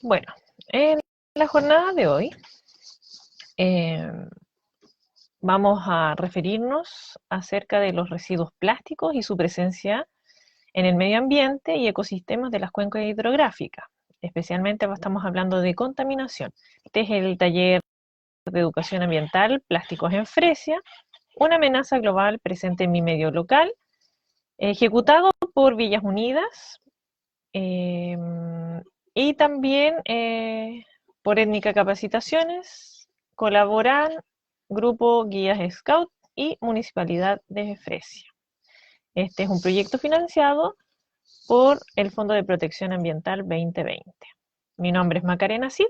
Bueno, en la jornada de hoy eh, vamos a referirnos acerca de los residuos plásticos y su presencia en el medio ambiente y ecosistemas de las cuencas hidrográficas. Especialmente estamos hablando de contaminación. Este es el taller de educación ambiental Plásticos en Fresia, una amenaza global presente en mi medio local, ejecutado por Villas Unidas eh, y también por Étnica Capacitaciones, colaboran Grupo Guías Scout y Municipalidad de Fresia. Este es un proyecto financiado por el Fondo de Protección Ambiental 2020. Mi nombre es Macarena Cid.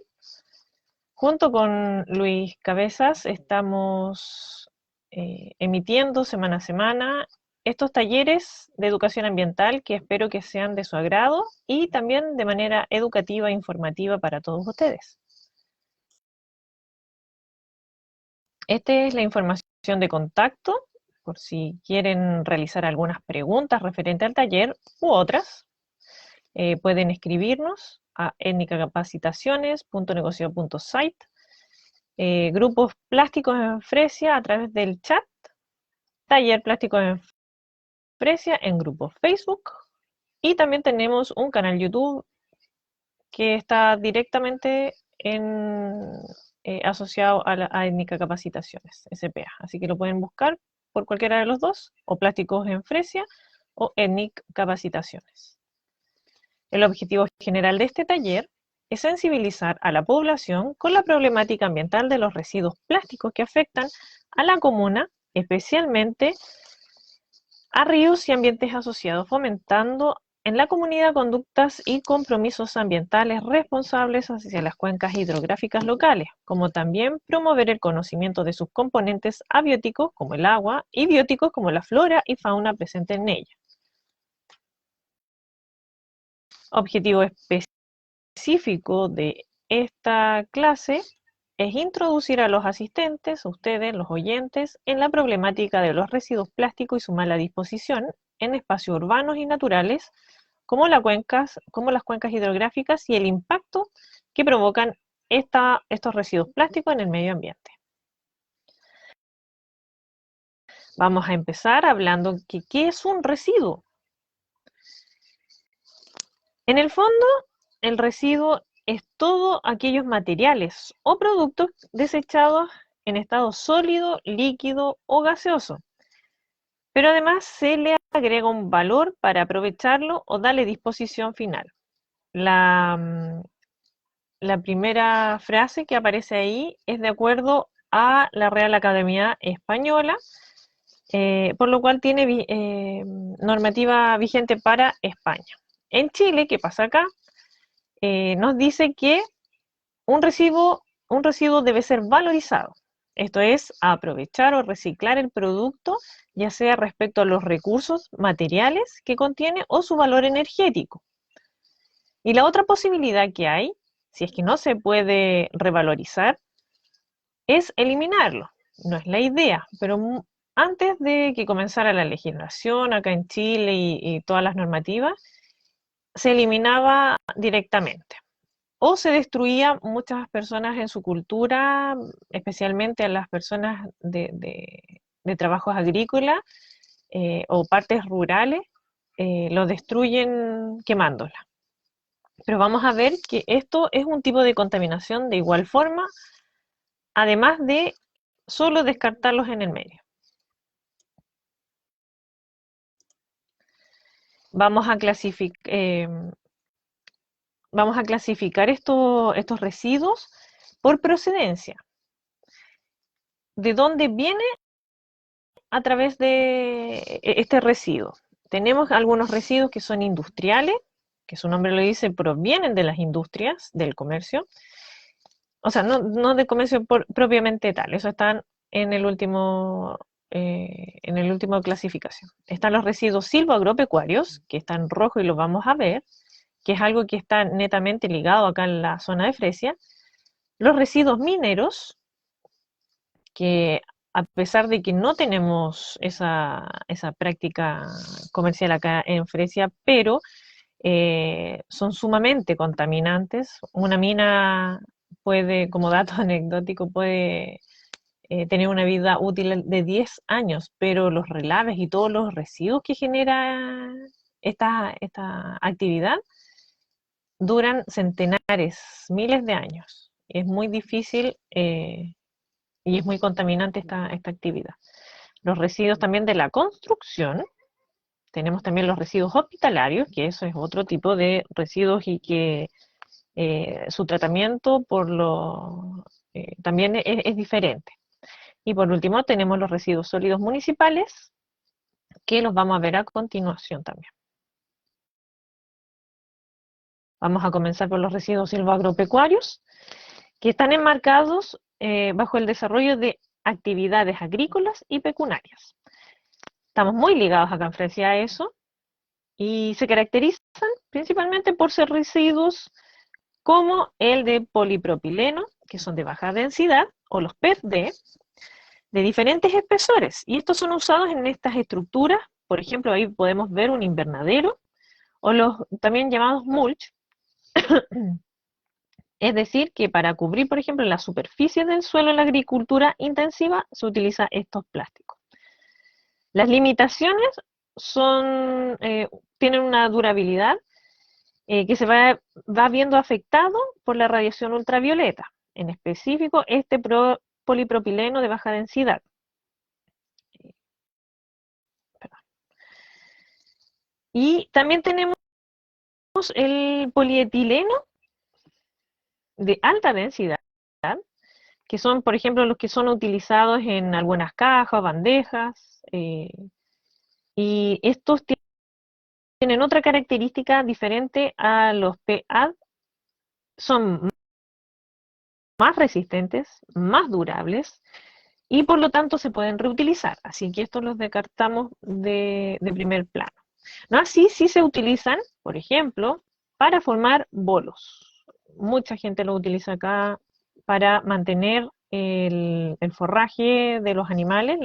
Junto con Luis Cabezas estamos emitiendo semana a semana estos talleres de educación ambiental que espero que sean de su agrado y también de manera educativa e informativa para todos ustedes. Esta es la información de contacto por si quieren realizar algunas preguntas referente al taller u otras. Pueden escribirnos a etnicacapacitaciones.negocio.site, grupos plásticos en Fresia a través del chat, taller plásticos en Fresia en grupo Facebook y también tenemos un canal YouTube que está directamente asociado a Étnica Capacitaciones, SPA. Así que lo pueden buscar por cualquiera de los dos, o Plásticos en Fresia o Étnica Capacitaciones. El objetivo general de este taller es sensibilizar a la población con la problemática ambiental de los residuos plásticos que afectan a la comuna, especialmente a ríos y ambientes asociados, fomentando en la comunidad conductas y compromisos ambientales responsables hacia las cuencas hidrográficas locales, como también promover el conocimiento de sus componentes abióticos, como el agua, y bióticos, como la flora y fauna presente en ella. Objetivo específico de esta clase es introducir a los asistentes, a ustedes, los oyentes, en la problemática de los residuos plásticos y su mala disposición en espacios urbanos y naturales, como las cuencas hidrográficas y el impacto que provocan estos residuos plásticos en el medio ambiente. Vamos a empezar hablando que ¿qué es un residuo? En el fondo, el residuo es todos aquellos materiales o productos desechados en estado sólido, líquido o gaseoso, pero además se le agrega un valor para aprovecharlo o darle disposición final. La, la primera frase que aparece ahí es de acuerdo a la Real Academia Española, por lo cual tiene normativa vigente para España. En Chile, ¿qué pasa acá? Nos dice que un residuo debe ser valorizado. Esto es, aprovechar o reciclar el producto, ya sea respecto a los recursos materiales que contiene o su valor energético. Y la otra posibilidad que hay, si es que no se puede revalorizar, es eliminarlo. No es la idea, pero antes de que comenzara la legislación acá en Chile y todas las normativas, se eliminaba directamente. O se destruía muchas personas en su cultura, especialmente a las personas de trabajos agrícolas o partes rurales, lo destruyen quemándola. Pero vamos a ver que esto es un tipo de contaminación de igual forma, además de solo descartarlos en el medio. Vamos a, vamos a clasificar estos residuos por procedencia. ¿De dónde viene a través de este residuo? Tenemos algunos residuos que son industriales, que su nombre lo dice, provienen de las industrias, del comercio. O sea, no de comercio propiamente tal, eso están en el último clasificación. Están los residuos silvoagropecuarios, que están en rojo y los vamos a ver, que es algo que está netamente ligado acá en la zona de Fresia. Los residuos mineros, que a pesar de que no tenemos esa práctica comercial acá en Fresia, pero son sumamente contaminantes. Una mina puede, como dato anecdótico, puede tener una vida útil de 10 años, pero los relaves y todos los residuos que genera esta actividad duran centenares, miles de años. Es muy difícil y es muy contaminante esta actividad. Los residuos también de la construcción, tenemos también los residuos hospitalarios, que eso es otro tipo de residuos y que su tratamiento también es diferente. Y por último tenemos los residuos sólidos municipales, que los vamos a ver a continuación también. Vamos a comenzar por los residuos silvoagropecuarios, que están enmarcados bajo el desarrollo de actividades agrícolas y pecuniarias. Estamos muy ligados acá en Francia a eso, y se caracterizan principalmente por ser residuos como el de polipropileno, que son de baja densidad, o los PET-D, de diferentes espesores. Y estos son usados en estas estructuras. Por ejemplo, ahí podemos ver un invernadero, o los también llamados mulch. Es decir, que para cubrir, por ejemplo, la superficie del suelo en la agricultura intensiva se utiliza estos plásticos. Las limitaciones tienen una durabilidad que se va viendo afectado por la radiación ultravioleta, en específico este polipropileno de baja densidad. Y también tenemos el polietileno de alta densidad, que son, por ejemplo, los que son utilizados en algunas cajas, bandejas, y estos tienen otra característica diferente a los PA, son más resistentes, más durables, y por lo tanto se pueden reutilizar. Así que estos los descartamos de primer plano. No así sí se utilizan, por ejemplo, para formar bolos. Mucha gente lo utiliza acá para mantener el forraje de los animales,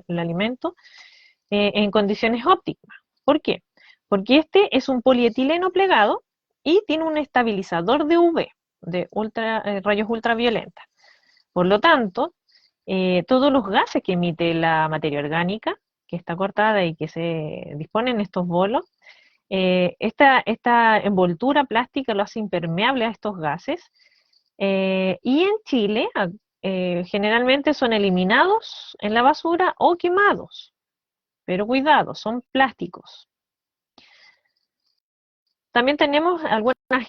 el alimento, en condiciones óptimas. ¿Por qué? Porque este es un polietileno plegado y tiene un estabilizador de UV, de rayos ultraviolentas. Por lo tanto, todos los gases que emite la materia orgánica, que está cortada y que se dispone en estos bolos, esta envoltura plástica lo hace impermeable a estos gases, y en Chile generalmente son eliminados en la basura o quemados, pero cuidado, son plásticos. También tenemos algunas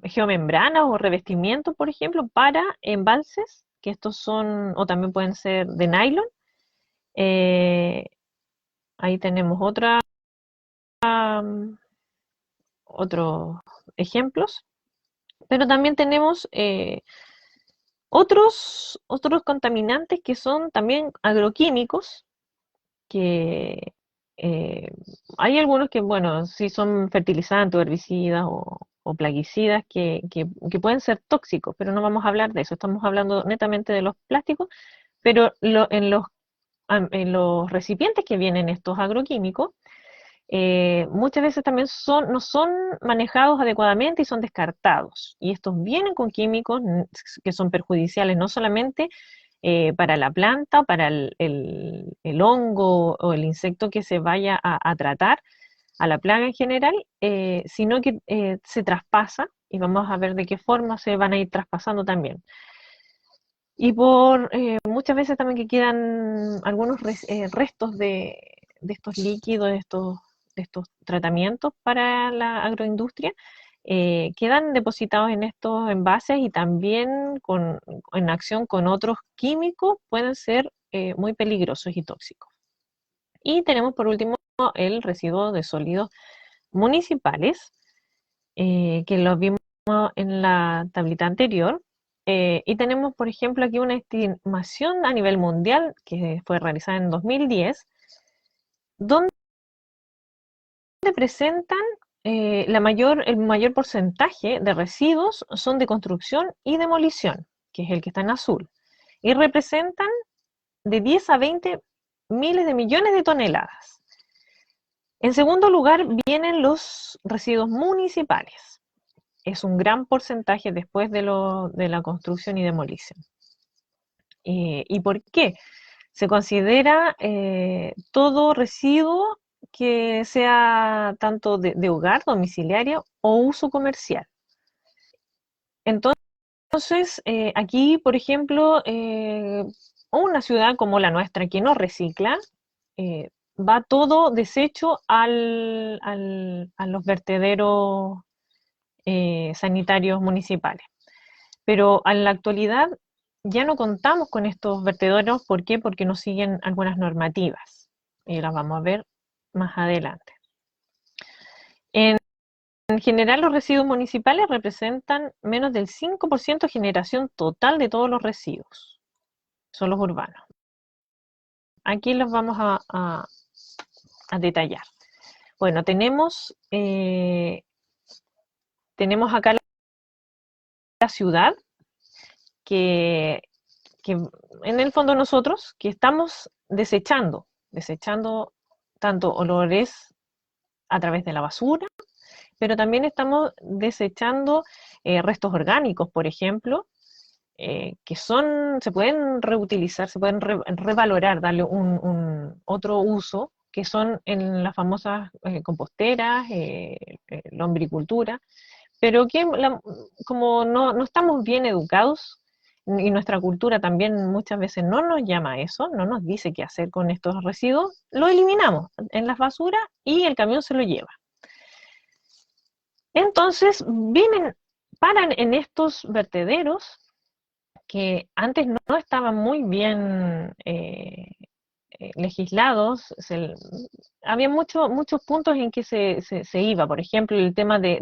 geomembranas o revestimientos, por ejemplo, para embalses, que estos son, o también pueden ser de nylon. Ahí tenemos otros ejemplos, pero también tenemos otros contaminantes que son también agroquímicos, que hay algunos que, bueno, sí son fertilizantes o herbicidas o plaguicidas que pueden ser tóxicos, pero no vamos a hablar de eso, estamos hablando netamente de los plásticos, pero en los recipientes que vienen estos agroquímicos, muchas veces también no son manejados adecuadamente y son descartados. Y estos vienen con químicos que son perjudiciales no solamente para la planta, para el hongo o el insecto que se vaya a tratar, a la plaga en general, sino que se traspasa, y vamos a ver de qué forma se van a ir traspasando también. Y muchas veces también que quedan algunos restos de estos líquidos, de estos tratamientos para la agroindustria, quedan depositados en estos envases y también en acción con otros químicos pueden ser muy peligrosos y tóxicos. Y tenemos por último el residuo de sólidos municipales, que lo vimos en la tablita anterior. Y tenemos, por ejemplo, aquí una estimación a nivel mundial que fue realizada en 2010, donde presentan el mayor porcentaje de residuos son de construcción y demolición, que es el que está en azul, y representan de 10 a 20 miles de millones de toneladas. En segundo lugar vienen los residuos municipales. Es un gran porcentaje después de la construcción y demolición. ¿Y por qué? Se considera todo residuo que sea tanto de hogar, domiciliario o uso comercial. Entonces, aquí, por ejemplo, una ciudad como la nuestra que no recicla, va todo desecho a los vertederos sanitarios municipales. Pero en la actualidad ya no contamos con estos vertederos. ¿Por qué? Porque no siguen algunas normativas. Y las vamos a ver más adelante. En general, los residuos municipales representan menos del 5% de generación total de todos los residuos. Son los urbanos. Aquí los vamos a detallar. Bueno, tenemos acá la ciudad que en el fondo nosotros que estamos desechando tanto olores a través de la basura, pero también estamos desechando restos orgánicos, por ejemplo, que se pueden reutilizar, se pueden revalorar, darle otro uso, que son en las famosas composteras, lombricultura, pero que como no estamos bien educados, y nuestra cultura también muchas veces no nos llama a eso, no nos dice qué hacer con estos residuos, lo eliminamos en las basuras y el camión se lo lleva. Entonces paran en estos vertederos que antes no estaban muy bien legislados. Había muchos puntos en que se iba, por ejemplo, el tema del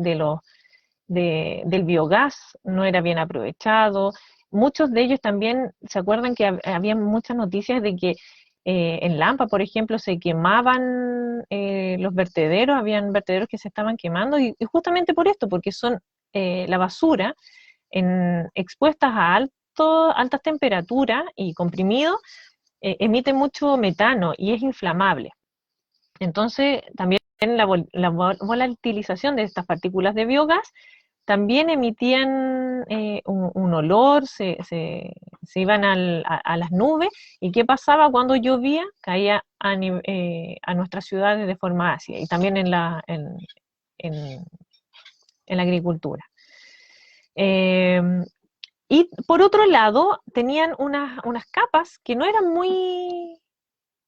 biogás no era bien aprovechado. Muchos de ellos también, ¿se acuerdan que había muchas noticias de que en Lampa, por ejemplo, se quemaban los vertederos, habían vertederos que se estaban quemando, y justamente por esto, porque son la basura expuestas a altas temperaturas y comprimido, emite mucho metano y es inflamable. Entonces, también la volatilización de estas partículas de biogás también emitían un olor, se iban a las nubes. ¿Y qué pasaba cuando llovía? Caía a nuestras ciudades de forma ácida, y también en la agricultura. Y por otro lado, tenían unas capas que no eran muy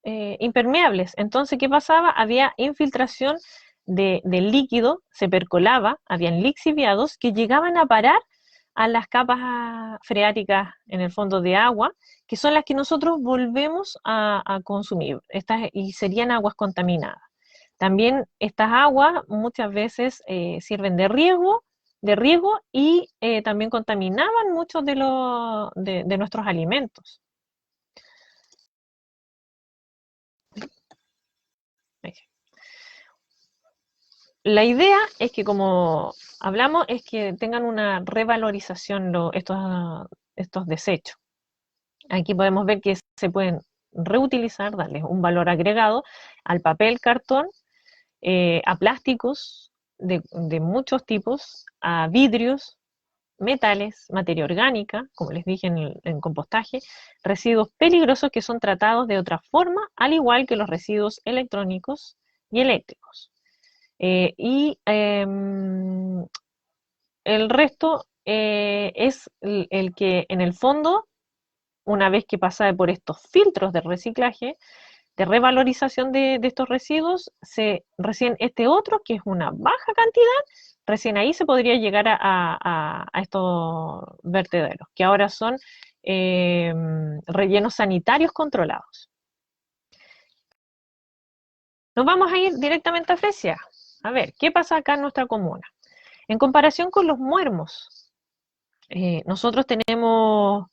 impermeables. Entonces, ¿qué pasaba? Había infiltración del líquido, se percolaba, habían lixiviados que llegaban a parar a las capas freáticas en el fondo de agua, que son las que nosotros volvemos a consumir, y serían aguas contaminadas. También estas aguas muchas veces sirven de riego y también contaminaban muchos de nuestros alimentos. La idea es que, como hablamos, es que tengan una revalorización estos desechos. Aquí podemos ver que se pueden reutilizar, darles un valor agregado al papel, cartón, a plásticos de muchos tipos, a vidrios, metales, materia orgánica, como les dije en compostaje, residuos peligrosos que son tratados de otra forma, al igual que los residuos electrónicos y eléctricos. Y el resto es el que en el fondo, una vez que pasa por estos filtros de reciclaje, de revalorización de estos residuos, recién este otro, que es una baja cantidad, recién ahí se podría llegar a estos vertederos, que ahora son rellenos sanitarios controlados. Nos vamos a ir directamente a Fresia. A ver, ¿qué pasa acá en nuestra comuna? En comparación con los muermos, nosotros tenemos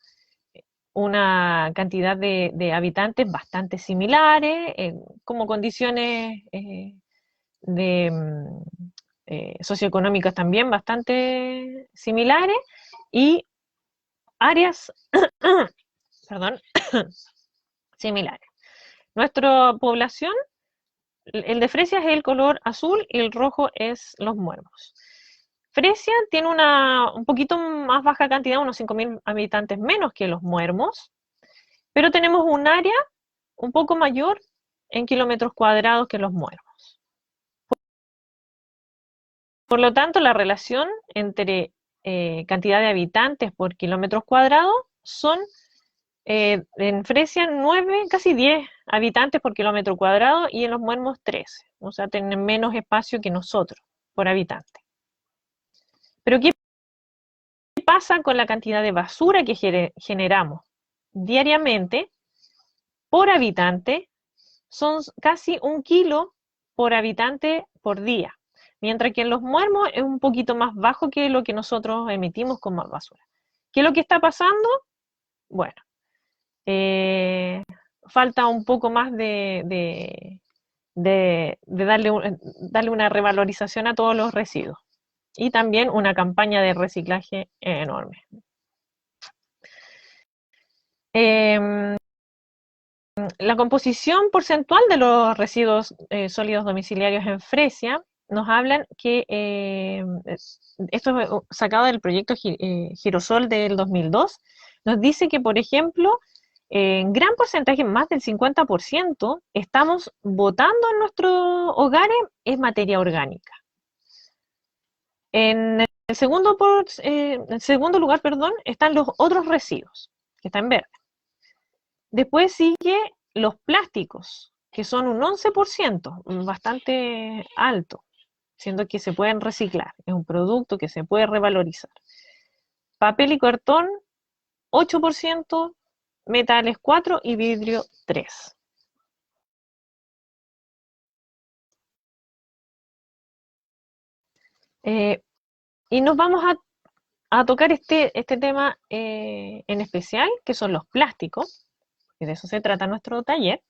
una cantidad de habitantes bastante similares, como condiciones socioeconómicas también bastante similares, y áreas perdón, similares. Nuestra población el de Fresia es el color azul y el rojo es los muermos. Fresia tiene un poquito más baja cantidad, unos 5.000 habitantes menos que los muermos, pero tenemos un área un poco mayor en kilómetros cuadrados que los muermos. Por lo tanto, la relación entre cantidad de habitantes por kilómetros cuadrados son en Fresia 9, casi 10 habitantes por kilómetro cuadrado y en los muermos 13. O sea, tienen menos espacio que nosotros por habitante. Pero ¿qué pasa con la cantidad de basura que generamos diariamente por habitante? Son casi 1 kilo por habitante por día, mientras que en los muermos es un poquito más bajo que lo que nosotros emitimos como basura. ¿Qué es lo que está pasando? Bueno, falta un poco más de darle una revalorización a todos los residuos y también una campaña de reciclaje enorme. La composición porcentual de los residuos sólidos domiciliarios en Fresia nos hablan que, esto es sacado del proyecto Girosol del 2002, nos dice que, por ejemplo, en gran porcentaje, más del 50%, estamos botando en nuestros hogares es materia orgánica. En el segundo lugar, perdón, están los otros residuos, que están en verde. Después sigue los plásticos, que son un 11%, bastante alto, siendo que se pueden reciclar. Es un producto que se puede revalorizar. Papel y cartón, 8%, metales 4% y vidrio 3%. Y nos vamos a tocar este tema en especial, que son los plásticos, que de eso se trata nuestro taller.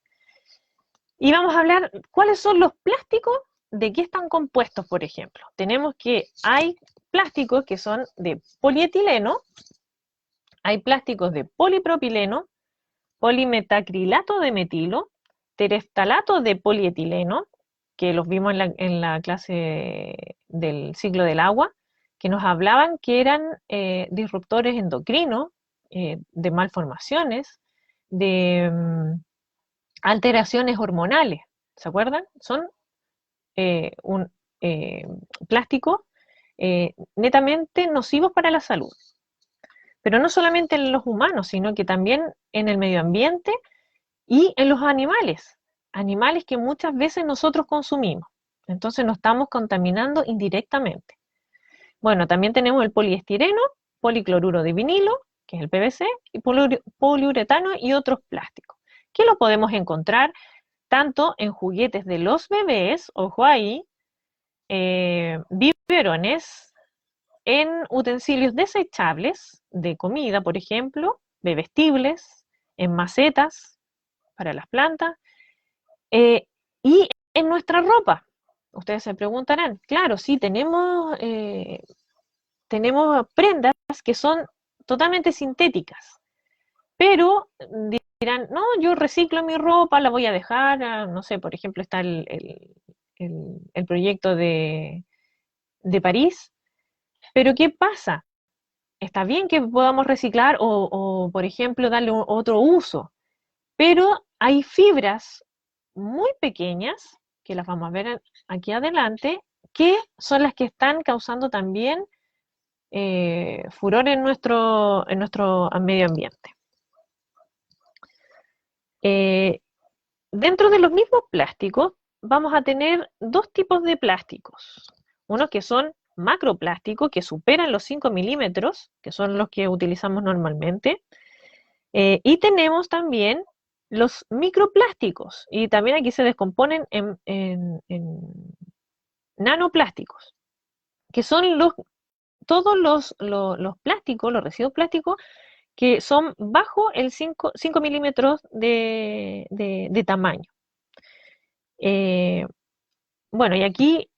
Y vamos a hablar cuáles son los plásticos, de qué están compuestos, por ejemplo. Tenemos que hay plásticos que son de polietileno, hay plásticos de polipropileno, polimetacrilato de metilo, tereftalato de polietileno, que los vimos en la clase del ciclo del agua, que nos hablaban que eran disruptores endocrinos, de malformaciones, de alteraciones hormonales, ¿se acuerdan? Son un plástico netamente nocivos para la salud. Pero no solamente en los humanos, sino que también en el medio ambiente y en los animales. Animales que muchas veces nosotros consumimos. Entonces nos estamos contaminando indirectamente. Bueno, también tenemos el poliestireno, policloruro de vinilo, que es el PVC, y poliuretano y otros plásticos, que lo podemos encontrar tanto en juguetes de los bebés, ojo ahí, biberones, en utensilios desechables de comida, por ejemplo, bebestibles, en macetas para las plantas, y en nuestra ropa. Ustedes se preguntarán, claro, sí, tenemos prendas que son totalmente sintéticas, pero dirán, no, yo reciclo mi ropa, la voy a dejar, no sé, por ejemplo, está el proyecto de París, pero ¿qué pasa? Está bien que podamos reciclar o por ejemplo, darle otro uso, pero hay fibras muy pequeñas, que las vamos a ver aquí adelante, que son las que están causando también furor en nuestro medio ambiente. Dentro de los mismos plásticos vamos a tener dos tipos de plásticos. Unos que son macroplásticos, que superan los 5 milímetros, que son los que utilizamos normalmente. Y tenemos también los microplásticos, y también aquí se descomponen en nanoplásticos, que son todos los plásticos, los residuos plásticos, que son bajo el 5 milímetros de tamaño. Bueno, y aquí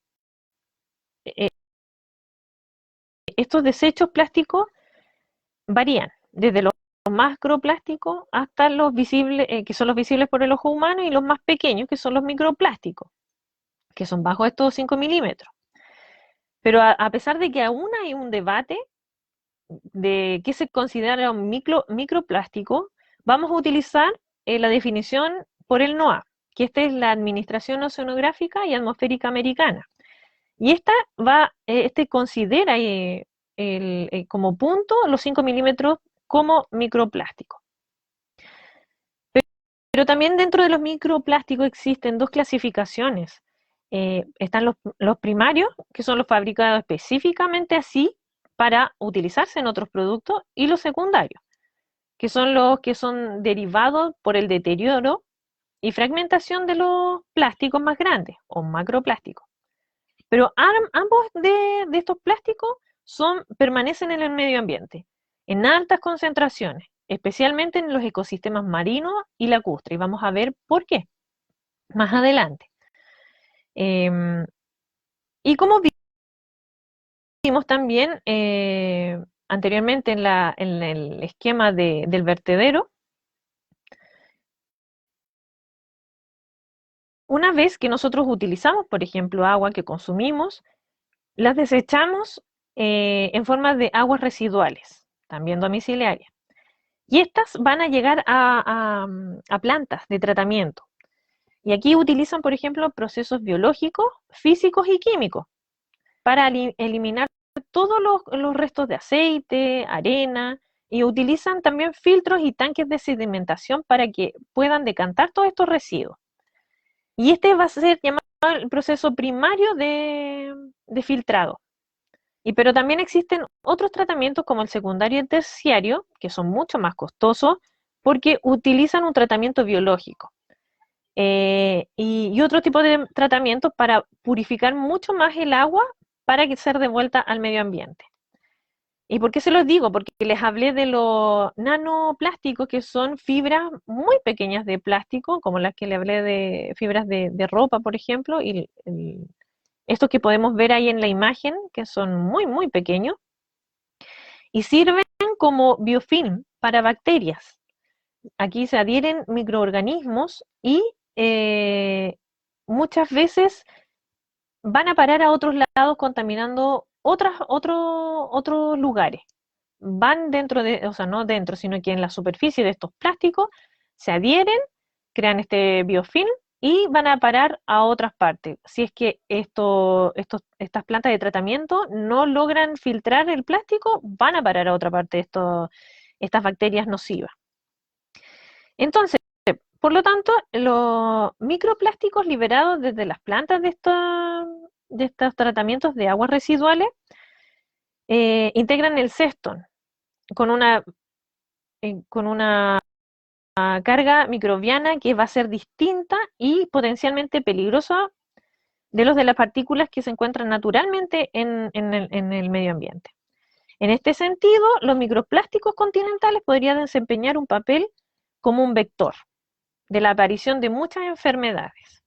estos desechos plásticos varían, desde los macroplásticos hasta los visibles, que son los visibles por el ojo humano, y los más pequeños, que son los microplásticos. que son bajo estos 5 milímetros. Pero a pesar de que aún hay un debate de qué se considera un microplástico, vamos a utilizar la definición por el NOAA, que esta es la Administración Oceanográfica y Atmosférica Americana. Y este considera como punto los 5 milímetros como microplástico. Pero también dentro de los microplásticos existen dos clasificaciones. Están los primarios, que son los fabricados específicamente así para utilizarse en otros productos, y los secundarios, que son los que son derivados por el deterioro y fragmentación de los plásticos más grandes o macroplásticos. Pero ambos de estos plásticos permanecen en el medio ambiente, en altas concentraciones, especialmente en los ecosistemas marinos y lacustres. Y vamos a ver por qué más adelante. Y como vimos también anteriormente en el esquema del vertedero, una vez que nosotros utilizamos, por ejemplo, agua que consumimos, las desechamos en forma de aguas residuales, también domiciliarias. Y estas van a llegar a plantas de tratamiento. Y aquí utilizan, por ejemplo, procesos biológicos, físicos y químicos para eliminar todos los restos de aceite, arena, y utilizan también filtros y tanques de sedimentación para que puedan decantar todos estos residuos. Y este va a ser llamado el proceso primario de filtrado. Pero también existen otros tratamientos como el secundario y el terciario, que son mucho más costosos porque utilizan un tratamiento biológico. Y otro tipo de tratamientos para purificar mucho más el agua para que sea devuelta al medio ambiente. ¿Y por qué se los digo? Porque les hablé de los nanoplásticos, que son fibras muy pequeñas de plástico, como las que le hablé de fibras de ropa, por ejemplo, y estos que podemos ver ahí en la imagen, que son muy, muy pequeños, y sirven como biofilm para bacterias. Aquí se adhieren microorganismos y muchas veces van a parar a otros lados contaminando otros lugares. Van dentro o sea, no dentro, sino que en la superficie de estos plásticos se adhieren, crean este biofilm y van a parar a otras partes. Si es que estas plantas de tratamiento no logran filtrar el plástico, van a parar a otra parte estas bacterias nocivas. Entonces, por lo tanto, los microplásticos liberados desde las plantas de estos tratamientos de aguas residuales integran el Ceston con una carga microbiana que va a ser distinta y potencialmente peligrosa de los de las partículas que se encuentran naturalmente en el medio ambiente. En este sentido, los microplásticos continentales podrían desempeñar un papel como un vector de la aparición de muchas enfermedades.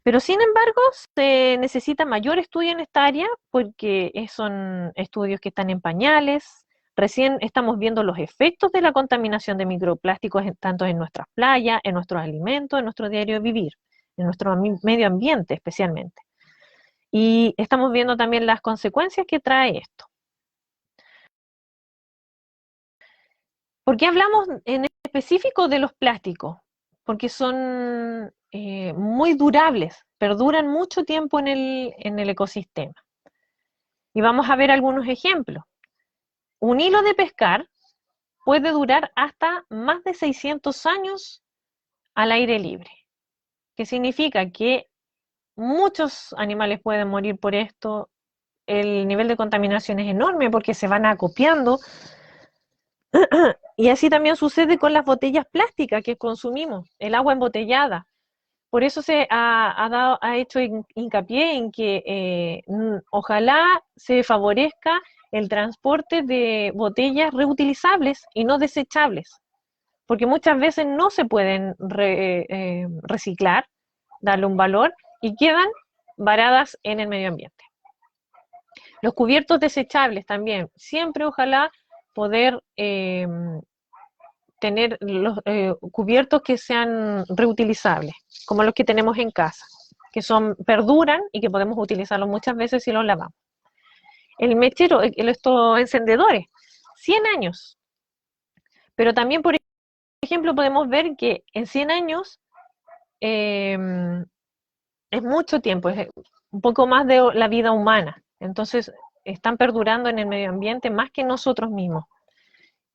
Pero sin embargo, se necesita mayor estudio en esta área porque son estudios que están en pañales. Recién estamos viendo los efectos de la contaminación de microplásticos tanto en nuestras playas, en nuestros alimentos, en nuestro diario vivir, en nuestro medio ambiente especialmente. Y estamos viendo también las consecuencias que trae esto. ¿Por qué hablamos en específico de los plásticos? Porque son muy durables, perduran mucho tiempo en el ecosistema. Y vamos a ver algunos ejemplos. Un hilo de pescar puede durar hasta más de 600 años al aire libre. ¿Qué significa? Que muchos animales pueden morir por esto. El nivel de contaminación es enorme porque se van acopiando. Y así también sucede con las botellas plásticas que consumimos, el agua embotellada. Por eso se ha hecho hincapié en que ojalá se favorezca el transporte de botellas reutilizables y no desechables, porque muchas veces no se pueden reciclar, darle un valor y quedan varadas en el medio ambiente. Los cubiertos desechables también, siempre ojalá poder tener los cubiertos que sean reutilizables, como los que tenemos en casa. que perduran y que podemos utilizarlos muchas veces si los lavamos. El mechero, estos encendedores, 100 años. Pero también, por ejemplo, podemos ver que en 100 años es mucho tiempo, es un poco más de la vida humana. Entonces, están perdurando en el medio ambiente más que nosotros mismos.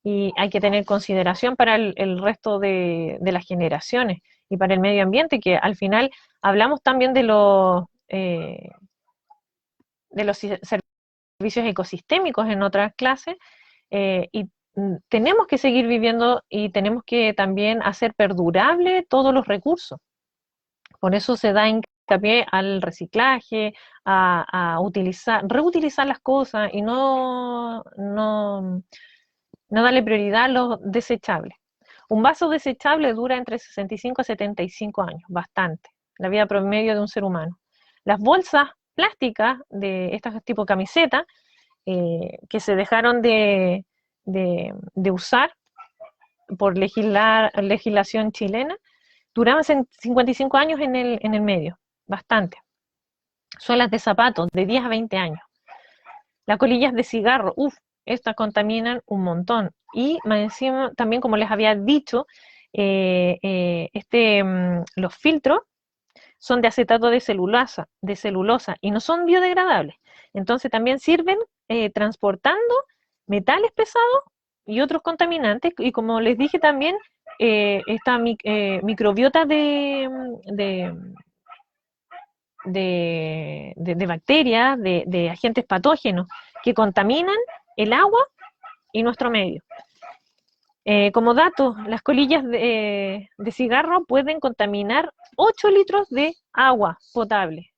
Y hay que tener consideración para el resto de las generaciones y para el medio ambiente, que al final hablamos también de los servicios ecosistémicos en otras clases, y tenemos que seguir viviendo y tenemos que también hacer perdurable todos los recursos. Por eso se da hincapié al reciclaje, a reutilizar las cosas y no darle prioridad a los desechables. Un vaso desechable dura entre 65 a 75 años, bastante, la vida promedio de un ser humano. Las bolsas plásticas de estas tipo camiseta, que se dejaron de usar por legislación chilena, duraban 55 años en el medio, bastante. Suelas de zapatos de 10 a 20 años. Las colillas de cigarro, estas contaminan un montón. Y más encima, también como les había dicho, los filtros son de acetato de celulosa y no son biodegradables. Entonces también sirven transportando metales pesados y otros contaminantes. Y como les dije también, esta microbiota de bacterias, de agentes patógenos que contaminan el agua y nuestro medio. Como dato, las colillas de cigarro pueden contaminar 8 litros de agua potable.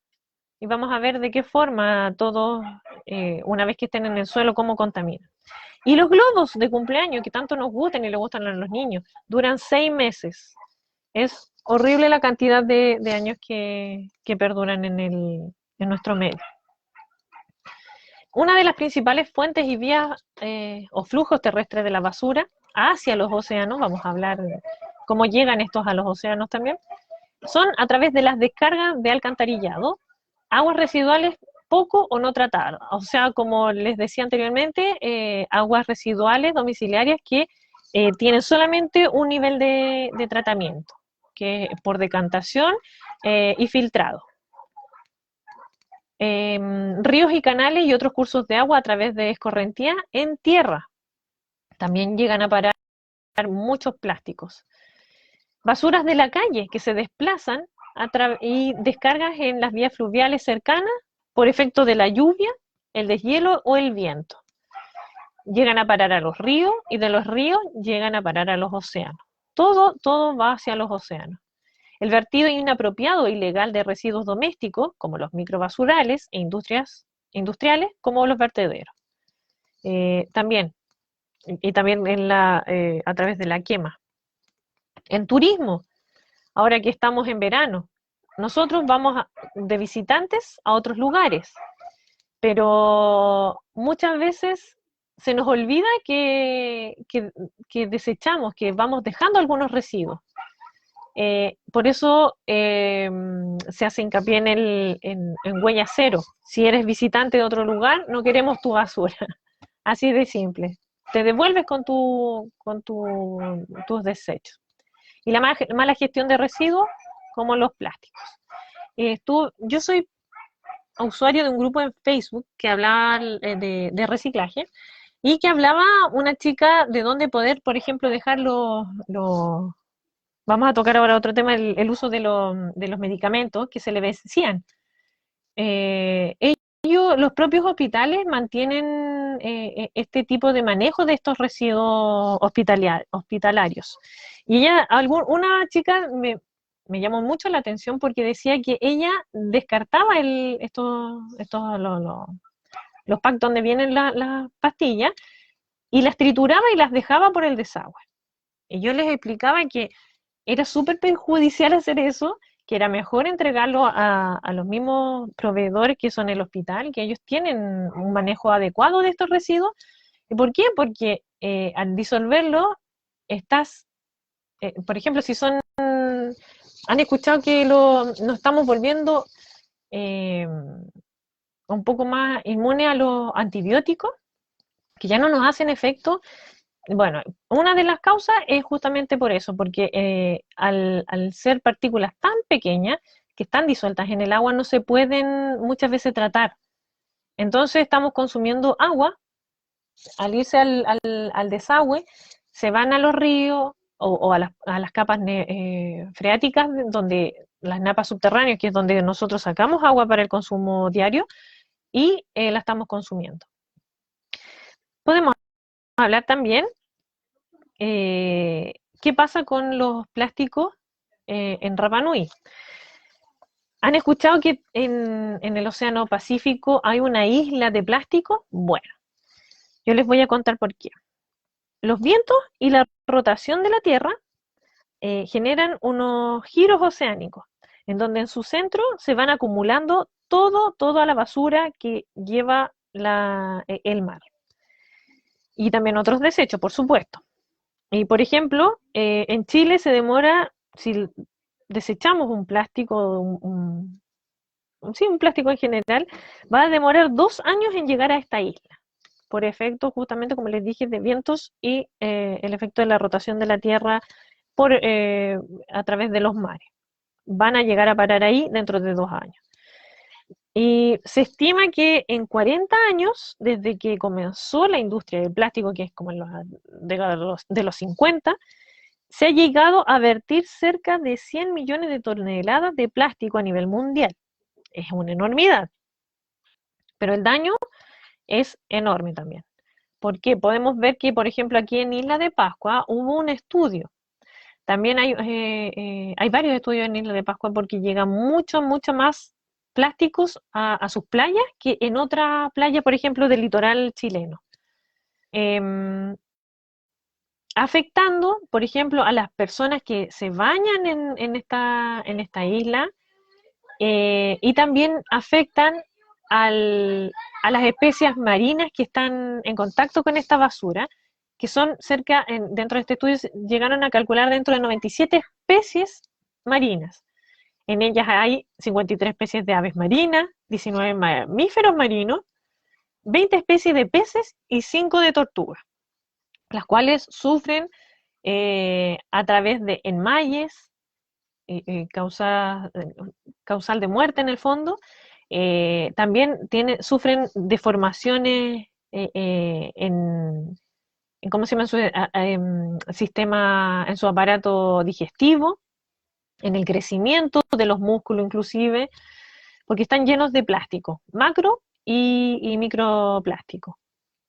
Y vamos a ver de qué forma todos, una vez que estén en el suelo, cómo contaminan. Y los globos de cumpleaños, que tanto nos gustan y le gustan a los niños, duran 6 meses. Es horrible la cantidad de años que perduran en nuestro medio. Una de las principales fuentes y vías o flujos terrestres de la basura hacia los océanos, vamos a hablar de cómo llegan estos a los océanos también, son a través de las descargas de alcantarillado, aguas residuales poco o no tratadas, o sea, como les decía anteriormente, aguas residuales domiciliarias que tienen solamente un nivel de tratamiento, que es por decantación y filtrado. Ríos y canales y otros cursos de agua a través de escorrentía en tierra. También llegan a parar muchos plásticos. Basuras de la calle que se desplazan y descargas en las vías fluviales cercanas por efecto de la lluvia, el deshielo o el viento. Llegan a parar a los ríos y de los ríos llegan a parar a los océanos. Todo va hacia los océanos. El vertido inapropiado e ilegal de residuos domésticos, como los microbasurales e industriales, como los vertederos. También a través de la quema. En turismo, ahora que estamos en verano, nosotros vamos de visitantes a otros lugares, pero muchas veces se nos olvida que desechamos, que vamos dejando algunos residuos. Por eso se hace hincapié en huella cero. Si eres visitante de otro lugar, no queremos tu basura. Así de simple. Te devuelves con tus desechos. Y la mala gestión de residuos, como los plásticos. Yo soy usuario de un grupo en Facebook que hablaba de reciclaje y que hablaba una chica de dónde poder, por ejemplo, dejar vamos a tocar ahora otro tema, el uso de los medicamentos que se le vencían. Los propios hospitales mantienen este tipo de manejo de estos residuos hospitalarios. Y una chica me llamó mucho la atención porque decía que ella descartaba los packs donde vienen las pastillas y las trituraba y las dejaba por el desagüe. Y yo les explicaba que era súper perjudicial hacer eso, que era mejor entregarlo a los mismos proveedores que son el hospital, que ellos tienen un manejo adecuado de estos residuos. ¿Y por qué? Porque al disolverlo, por ejemplo, si son ¿Han escuchado que nos estamos volviendo un poco más inmunes a los antibióticos, que ya no nos hacen efecto? Bueno, una de las causas es justamente por eso, porque al ser partículas tan pequeñas que están disueltas en el agua, no se pueden muchas veces tratar. Entonces estamos consumiendo agua, al irse al desagüe, se van a los ríos o a las capas freáticas, donde las napas subterráneas, que es donde nosotros sacamos agua para el consumo diario, y la estamos consumiendo. Podemos hablar también qué pasa con los plásticos en Rapa Nui. ¿Han escuchado que en el Océano Pacífico hay una isla de plástico? Bueno, yo les voy a contar por qué. Los vientos y la rotación de la Tierra generan unos giros oceánicos, en donde en su centro se van acumulando toda la basura que lleva el mar. Y también otros desechos, por supuesto. Y por ejemplo, en Chile se demora, si desechamos un plástico, sí, un plástico en general, va a demorar 2 años en llegar a esta isla, por efecto, justamente como les dije, de vientos y el efecto de la rotación de la Tierra a través de los mares. Van a llegar a parar ahí dentro de 2 años. Y se estima que en 40 años, desde que comenzó la industria del plástico, que es como en de los 50, se ha llegado a vertir cerca de 100 millones de toneladas de plástico a nivel mundial. Es una enormidad, pero el daño es enorme también. Porque podemos ver que, por ejemplo, aquí en Isla de Pascua hubo un estudio. También hay varios estudios en Isla de Pascua porque llegan mucho más plásticos a sus playas que en otra playa, por ejemplo, del litoral chileno. Eh, Afectando, por ejemplo, a las personas que se bañan en esta isla, y también afectan a las especies marinas que están en contacto con esta basura, que son dentro de este estudio llegaron a calcular dentro de 97 especies marinas. En ellas hay 53 especies de aves marinas, 19 mamíferos marinos, 20 especies de peces y 5 de tortugas, las cuales sufren a través de enmayes, causal de muerte en el fondo. También sufren deformaciones ¿cómo se llama? Sistema, en su aparato digestivo, en el crecimiento de los músculos inclusive, porque están llenos de plástico, macro y microplástico,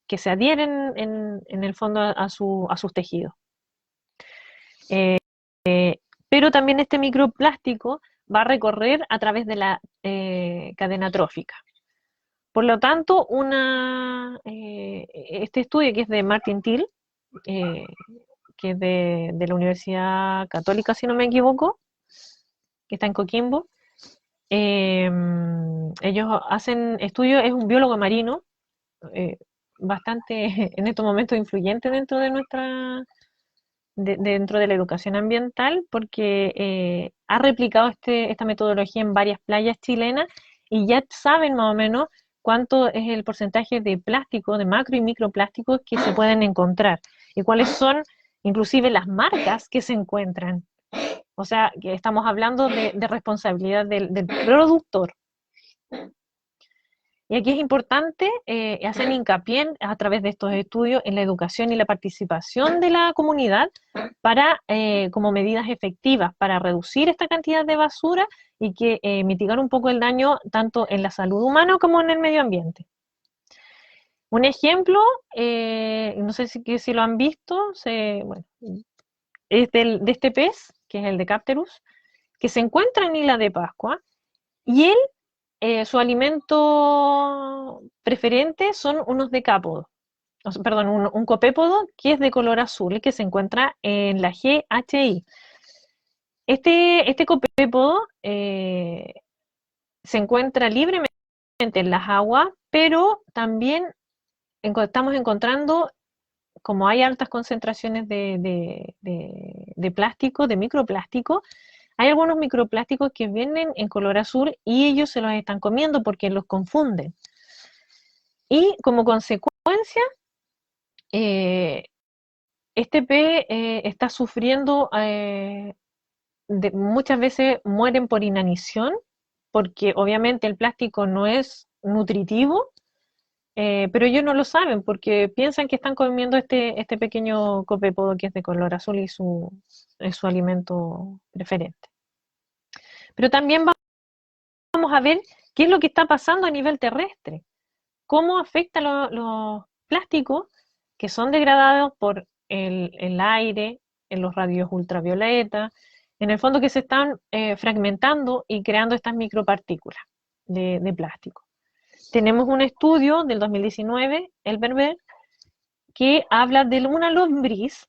que se adhieren en el fondo a sus tejidos. Pero también este microplástico va a recorrer a través de la cadena trófica. Por lo tanto, este estudio, que es de Martin Thiel, que es de la Universidad Católica, si no me equivoco, que está en Coquimbo, ellos hacen estudios, es un biólogo marino, bastante en estos momentos influyente dentro de dentro de la educación ambiental, porque ha replicado esta metodología en varias playas chilenas y ya saben más o menos cuánto es el porcentaje de plástico, de macro y microplásticos que se pueden encontrar y cuáles son inclusive las marcas que se encuentran. O sea, que estamos hablando de responsabilidad del productor. Y aquí es importante hacer hincapié a través de estos estudios en la educación y la participación de la comunidad para, como medidas efectivas para reducir esta cantidad de basura y que mitigar un poco el daño tanto en la salud humana como en el medio ambiente. Un ejemplo, no sé si lo han visto, bueno, es de este pez, que es el Decapterus, que se encuentra en Isla de Pascua, y su alimento preferente son unos decápodos, perdón, un copépodo que es de color azul y que se encuentra en la GHI. Este copépodo se encuentra libremente en las aguas, pero también estamos encontrando, como hay altas concentraciones de plástico, de microplástico, Hay algunos microplásticos que vienen en color azul y ellos se los están comiendo porque los confunden. Y como consecuencia, eh, este pez está sufriendo, muchas veces mueren por inanición, porque obviamente el plástico no es nutritivo, pero ellos no lo saben porque piensan que están comiendo este pequeño copépodo que es de color azul y es su alimento preferente. Pero también vamos a ver qué es lo que está pasando a nivel terrestre, cómo afecta los plásticos que son degradados por el aire, en los radios ultravioleta, en el fondo que se están fragmentando y creando estas micropartículas de plástico. Tenemos un estudio del 2019, el Berber, que habla de una lombriz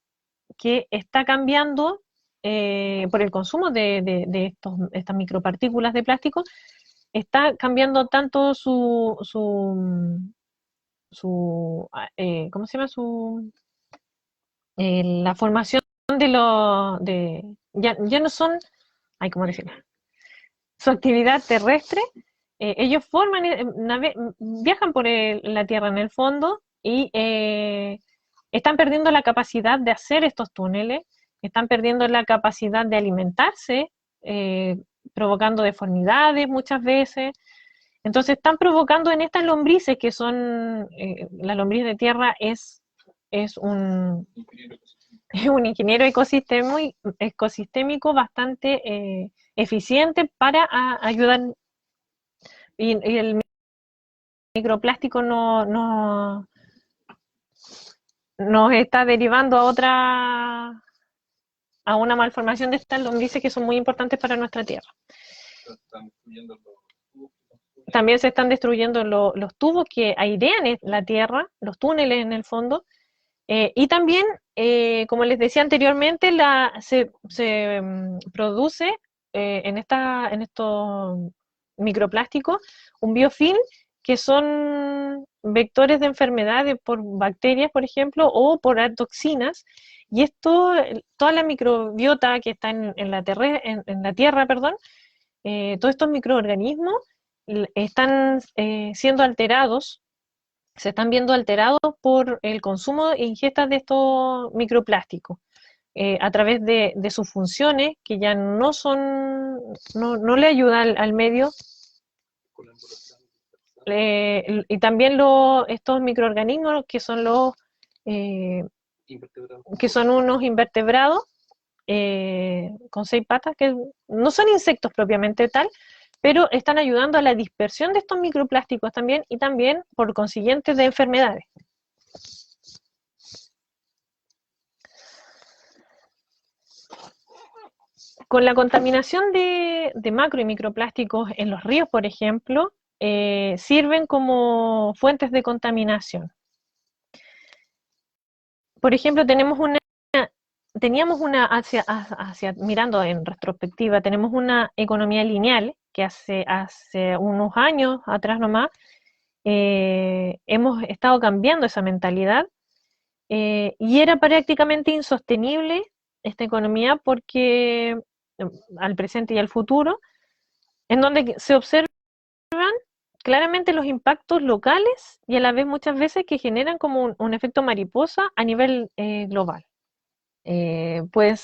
que está cambiando por el consumo de estas micropartículas de plástico, está cambiando tanto ¿cómo se llama? La formación de los, ya no son, ¿cómo decirlo? Su actividad terrestre, ellos forman, viajan por la Tierra en el fondo y están perdiendo la capacidad de hacer estos túneles, están perdiendo la capacidad de alimentarse, provocando deformidades muchas veces. Entonces están provocando en estas lombrices que son, la lombriz de tierra es un, es un ingeniero ecosistémico bastante eficiente para ayudar, y el microplástico nos está derivando a una malformación de estas lombrices que son muy importantes para nuestra tierra. También se están destruyendo los tubos que airean la tierra, los túneles en el fondo, y también, como les decía anteriormente, se produce en estos microplásticos un biofilm que son vectores de enfermedades por bacterias, por ejemplo, o por toxinas, y toda la microbiota que está en la tierra, perdón, todos estos microorganismos están siendo alterados, se están viendo alterados por el consumo e ingestas de estos microplásticos, a través de sus funciones, que ya no le ayudan al medio, y también estos microorganismos que son unos invertebrados con 6 patas, que no son insectos propiamente tal, pero están ayudando a la dispersión de estos microplásticos también, y también, por consiguiente, de enfermedades. Con la contaminación de macro y microplásticos en los ríos, por ejemplo, sirven como fuentes de contaminación. Por ejemplo, mirando en retrospectiva, tenemos una economía lineal que hace unos años atrás nomás hemos estado cambiando esa mentalidad, y era prácticamente insostenible esta economía porque al presente y al futuro, en donde se observan claramente los impactos locales y a la vez muchas veces que generan como un efecto mariposa a nivel global. Pueden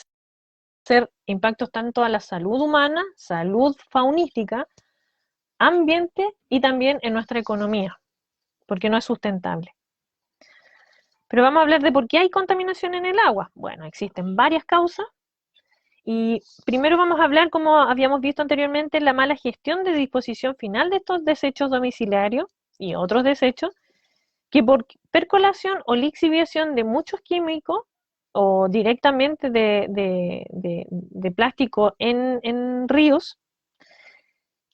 ser impactos tanto a la salud humana, salud faunística, ambiente y también en nuestra economía, porque no es sustentable. Pero vamos a hablar de por qué hay contaminación en el agua. Bueno, existen varias causas. Y primero vamos a hablar, como habíamos visto anteriormente, la mala gestión de disposición final de estos desechos domiciliarios y otros desechos, que por percolación o lixiviación de muchos químicos o directamente de plástico en ríos,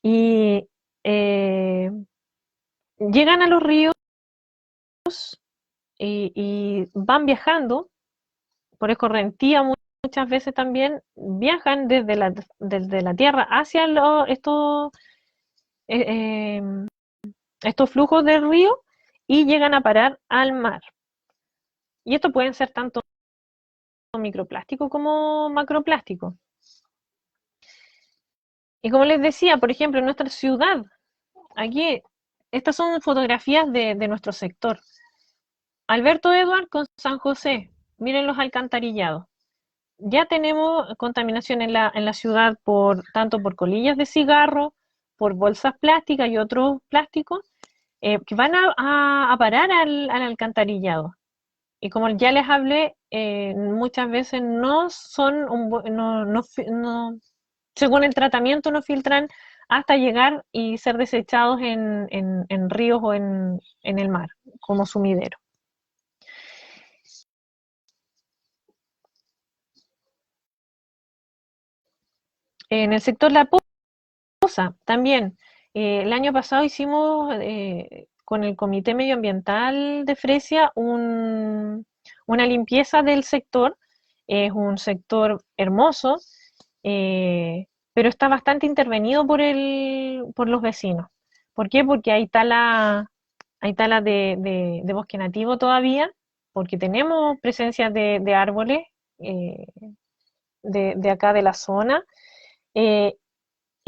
y llegan a los ríos y van viajando por escorrentía. Muchas veces también viajan desde la tierra hacia eh, estos flujos del río y llegan a parar al mar. Y esto pueden ser tanto microplástico como macroplástico. Y como les decía, por ejemplo, en nuestra ciudad, aquí, estas son fotografías de nuestro sector. Alberto Edward con San José, miren los alcantarillados. Ya tenemos contaminación en la ciudad tanto por colillas de cigarro, por bolsas plásticas y otros plásticos que van a parar al alcantarillado. Y como ya les hablé, muchas veces no son, según el tratamiento, no filtran hasta llegar y ser desechados en ríos o en el mar, como sumidero. En el sector La Poza, también. El año pasado hicimos con el Comité Medioambiental de Fresia una limpieza del sector. Es un sector hermoso, pero está bastante intervenido por los vecinos. ¿Por qué? Porque hay tala de bosque nativo todavía, porque tenemos presencia de árboles eh, de acá de la zona. eh,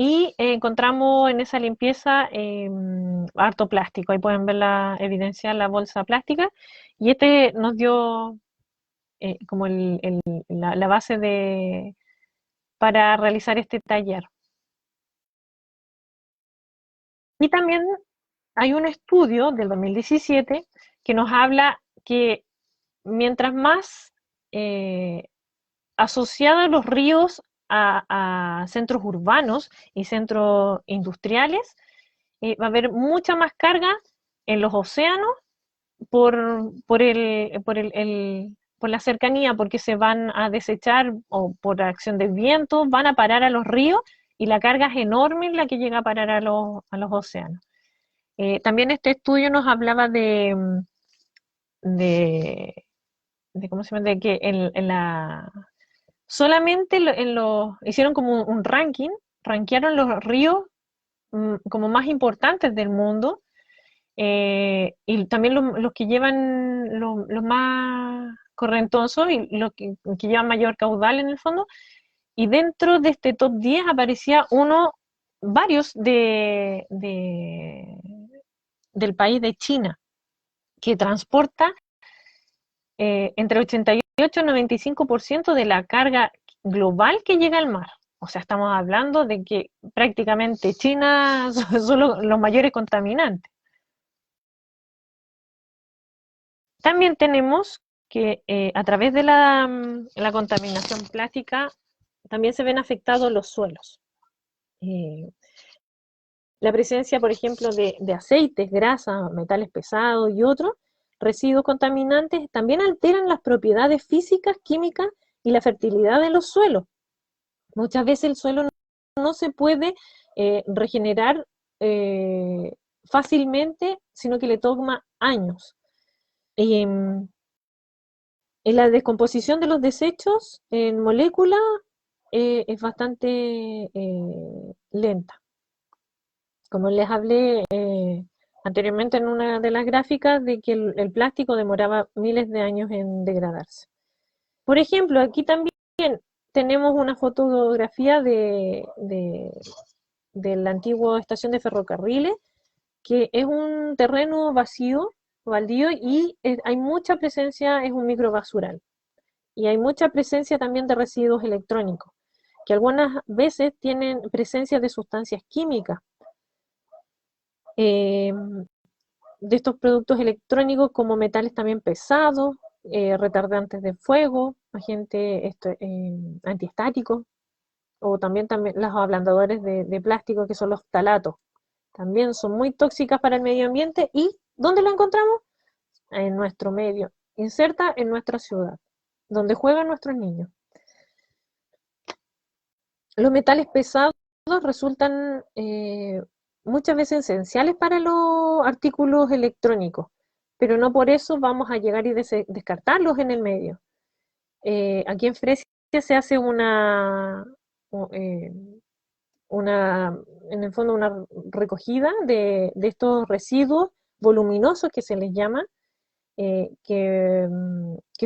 y encontramos en esa limpieza harto plástico. Ahí pueden ver la evidencia, la bolsa plástica. Y este nos dio como la base para realizar este taller. Y también hay un estudio del 2017 que nos habla que mientras más eh, asociados los ríos a centros urbanos y centros industriales, va a haber mucha más carga en los océanos por la cercanía, porque se van a desechar o por acción del viento, van a parar a los ríos y la carga es enorme la que llega a parar a los océanos. También este estudio nos hablaba de, ¿cómo se llama? De que solamente hicieron como un ranking, rankearon los ríos como más importantes del mundo, y también los que llevan los más correntosos y los que llevan mayor caudal en el fondo. Y dentro de este top 10 aparecía varios del país de China, que transporta entre 88 y 95% de la carga global que llega al mar. O sea, estamos hablando de que prácticamente China son los mayores contaminantes. También tenemos que a través de la contaminación plástica también se ven afectados los suelos. Eh, la presencia, por ejemplo, de aceites, grasas, metales pesados y otros residuos contaminantes también alteran las propiedades físicas, químicas y la fertilidad de los suelos. Muchas veces el suelo no se puede regenerar eh, fácilmente, sino que le toma años. En la descomposición de los desechos en moléculas es bastante lenta. Como les hablé anteriormente en una de las gráficas, de que el plástico demoraba miles de años en degradarse. Por ejemplo, aquí también tenemos una fotografía de la antigua estación de ferrocarriles, que es un terreno vacío, baldío, y hay mucha presencia, es un microbasural. Y hay mucha presencia también de residuos electrónicos, que algunas veces tienen presencia de sustancias químicas, eh, de estos productos electrónicos como metales también pesados, retardantes de fuego, agentes antiestáticos, o también los ablandadores de plástico, que son los ftalatos. También son muy tóxicas para el medio ambiente. ¿Y dónde lo encontramos? En nuestro medio, inserta en nuestra ciudad, donde juegan nuestros niños. Los metales pesados resultan muchas veces esenciales para los artículos electrónicos, pero no por eso vamos a llegar y descartarlos en el medio. Aquí en Fresia se hace eh, en el fondo, una recogida de estos residuos voluminosos que se les llama, que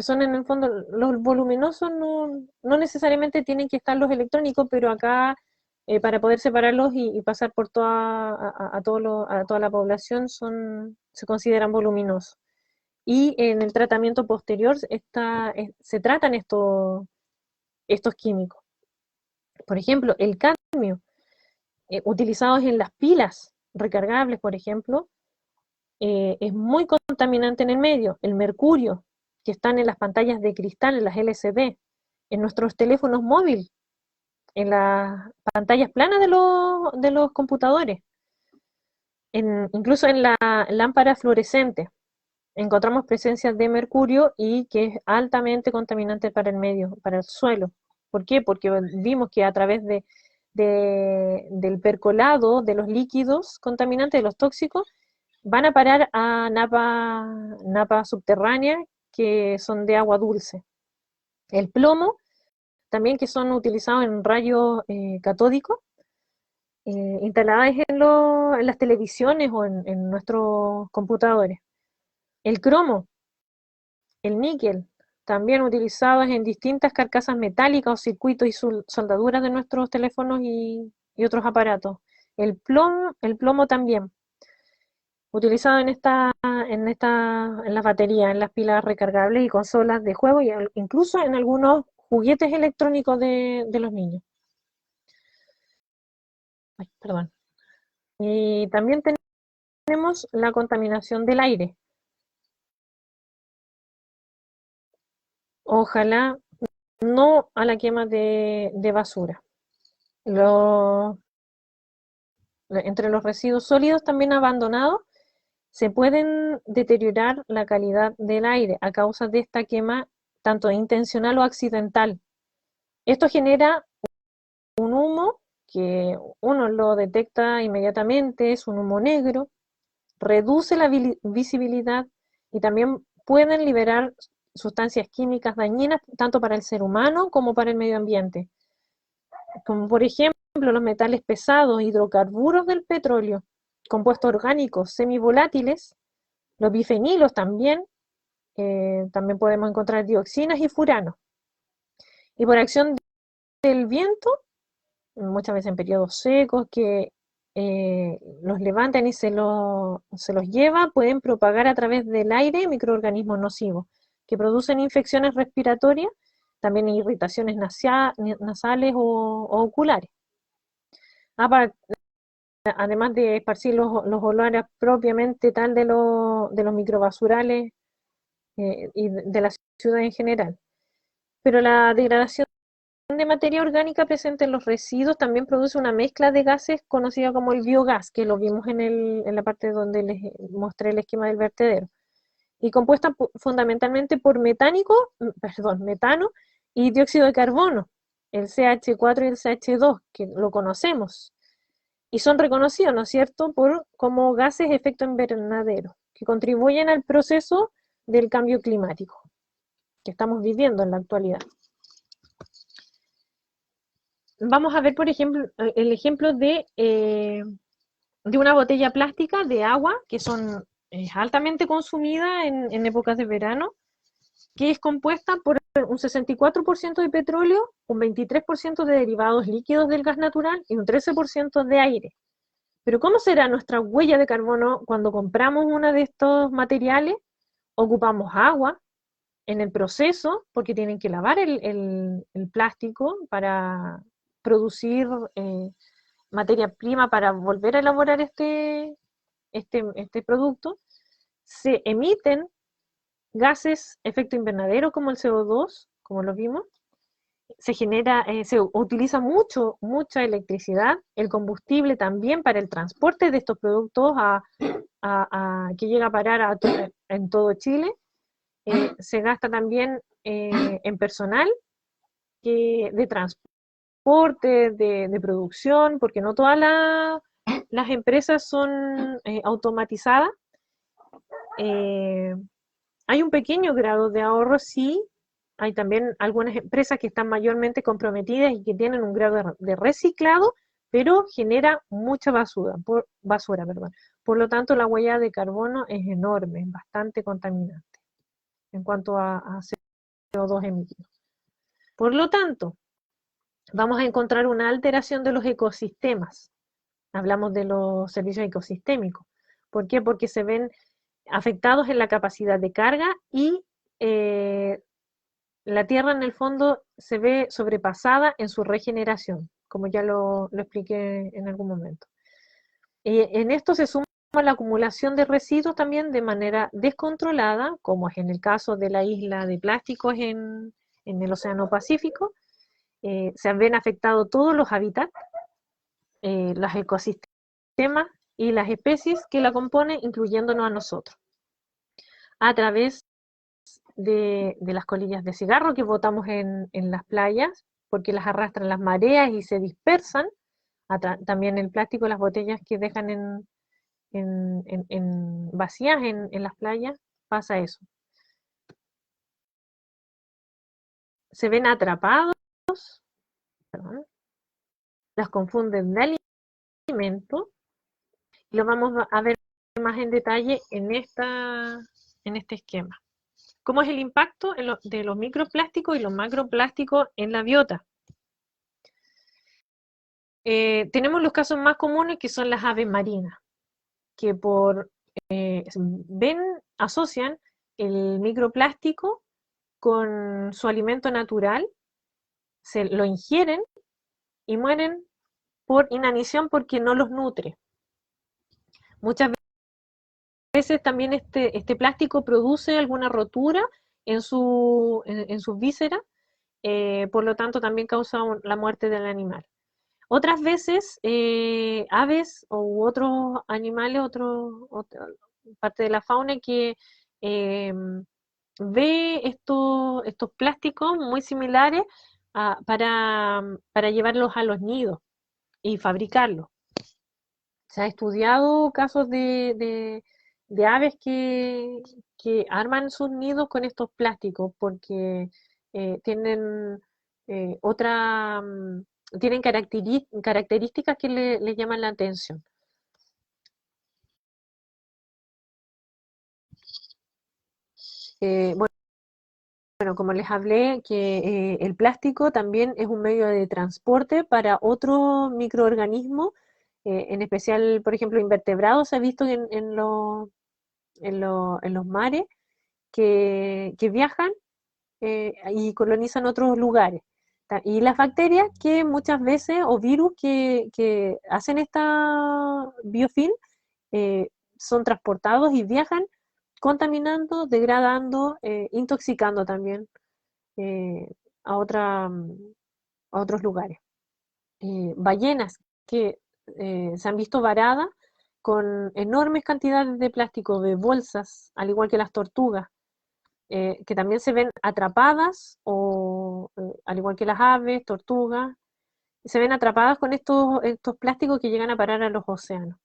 son en el fondo, los voluminosos no necesariamente tienen que estar los electrónicos, pero acá para poder separarlos y pasar por a toda la población se consideran voluminosos. Y en el tratamiento posterior se tratan estos químicos. Por ejemplo, el cadmio, utilizados en las pilas recargables, por ejemplo, es muy contaminante en el medio. El mercurio, que están en las pantallas de cristal, en las LCD, en nuestros teléfonos móviles, en las pantallas planas de los computadores, incluso en la lámpara fluorescente, encontramos presencias de mercurio y que es altamente contaminante para el medio, para el suelo. ¿Por qué? Porque vimos que a través del percolado de los líquidos contaminantes, de los tóxicos, van a parar a napas subterráneas que son de agua dulce. El plomo, también que son utilizados en rayos catódicos, instaladas en las televisiones o en nuestros computadores. El cromo, el níquel, también utilizados en distintas carcasas metálicas o circuitos y soldaduras de nuestros teléfonos y otros aparatos. El plomo también, utilizado en las baterías, en las pilas recargables y consolas de juego, e incluso en algunos juguetes electrónicos de los niños. Ay, perdón. Y también tenemos la contaminación del aire. Ojalá no a la quema de basura. Entre los residuos sólidos también abandonados se pueden deteriorar la calidad del aire a causa de esta quema, tanto intencional o accidental. Esto genera un humo que uno lo detecta inmediatamente, es un humo negro, reduce la visibilidad y también pueden liberar sustancias químicas dañinas tanto para el ser humano como para el medio ambiente, como por ejemplo los metales pesados, hidrocarburos del petróleo, compuestos orgánicos semivolátiles, los bifenilos también podemos encontrar dioxinas y furanos. Y por acción del viento, muchas veces en periodos secos, que los levantan y se los lleva, pueden propagar a través del aire microorganismos nocivos que producen infecciones respiratorias, también irritaciones nasales o oculares. Además de esparcir los olores propiamente tal de los microbasurales y de la ciudad en general. Pero la degradación de materia orgánica presente en los residuos también produce una mezcla de gases conocida como el biogás, que lo vimos en la parte donde les mostré el esquema del vertedero, y compuesta fundamentalmente por metano y dióxido de carbono, el CH4 y el CH2, que lo conocemos, y son reconocidos, ¿no es cierto?, como gases de efecto invernadero, que contribuyen al proceso del cambio climático que estamos viviendo en la actualidad. Vamos a ver, por ejemplo, el ejemplo de una botella plástica de agua, que es altamente consumida en épocas de verano, que es compuesta por un 64% de petróleo, un 23% de derivados líquidos del gas natural y un 13% de aire. Pero ¿cómo será nuestra huella de carbono cuando compramos uno de estos materiales? Ocupamos agua en el proceso, porque tienen que lavar el plástico para producir materia prima para volver a elaborar este producto. Se emiten gases efecto invernadero como el CO2, como lo vimos. Se utiliza mucha electricidad, el combustible también para el transporte de estos productos que llega a parar en todo Chile. Se gasta también en personal de transporte, de producción, porque no todas las empresas son automatizadas. Hay un pequeño grado de ahorro, sí. Hay también algunas empresas que están mayormente comprometidas y que tienen un grado de reciclado, pero genera mucha basura. Por lo tanto, la huella de carbono es enorme, es bastante contaminante en cuanto a CO2 emitido. Por lo tanto, vamos a encontrar una alteración de los ecosistemas. Hablamos de los servicios ecosistémicos. ¿Por qué? Porque se ven afectados en la capacidad de carga y la Tierra en el fondo se ve sobrepasada en su regeneración, como ya lo expliqué en algún momento. Y en esto se suma la acumulación de residuos también de manera descontrolada, como es en el caso de la isla de plásticos en el Océano Pacífico. Se ven afectados todos los hábitats, los ecosistemas y las especies que la componen, incluyéndonos a nosotros, a través de las colillas de cigarro que botamos en las playas, porque las arrastran las mareas y se dispersan. También el plástico, las botellas que dejan vacías en las playas, pasa eso. Se ven atrapados, perdón, las confunden de alimento, y lo vamos a ver más en detalle en este esquema. ¿Cómo es el impacto de los microplásticos y los macroplásticos en la biota? Tenemos los casos más comunes, que son las aves marinas, que asocian el microplástico con su alimento natural, se lo ingieren y mueren por inanición porque no los nutre. Muchas veces también este plástico produce alguna rotura en sus vísceras, por lo tanto también causa la muerte del animal. Otras veces, aves u otros animales, otra parte de la fauna que ve estos plásticos muy similares para llevarlos a los nidos y fabricarlos. Se ha estudiado casos de aves que arman sus nidos con estos plásticos porque tienen otra... tienen características que le llaman la atención. Bueno, como les hablé, que el plástico también es un medio de transporte para otros microorganismos, en especial, por ejemplo, invertebrados. Se ha visto en los mares que viajan y colonizan otros lugares. Y las bacterias que muchas veces, o virus que hacen esta biofilm, son transportados y viajan contaminando, degradando, intoxicando también eh, a, otra, a otros lugares. Ballenas que se han visto varadas con enormes cantidades de plástico, de bolsas, al igual que las tortugas, que también se ven atrapadas, o al igual que las aves, tortugas, se ven atrapadas con estos plásticos que llegan a parar a los océanos.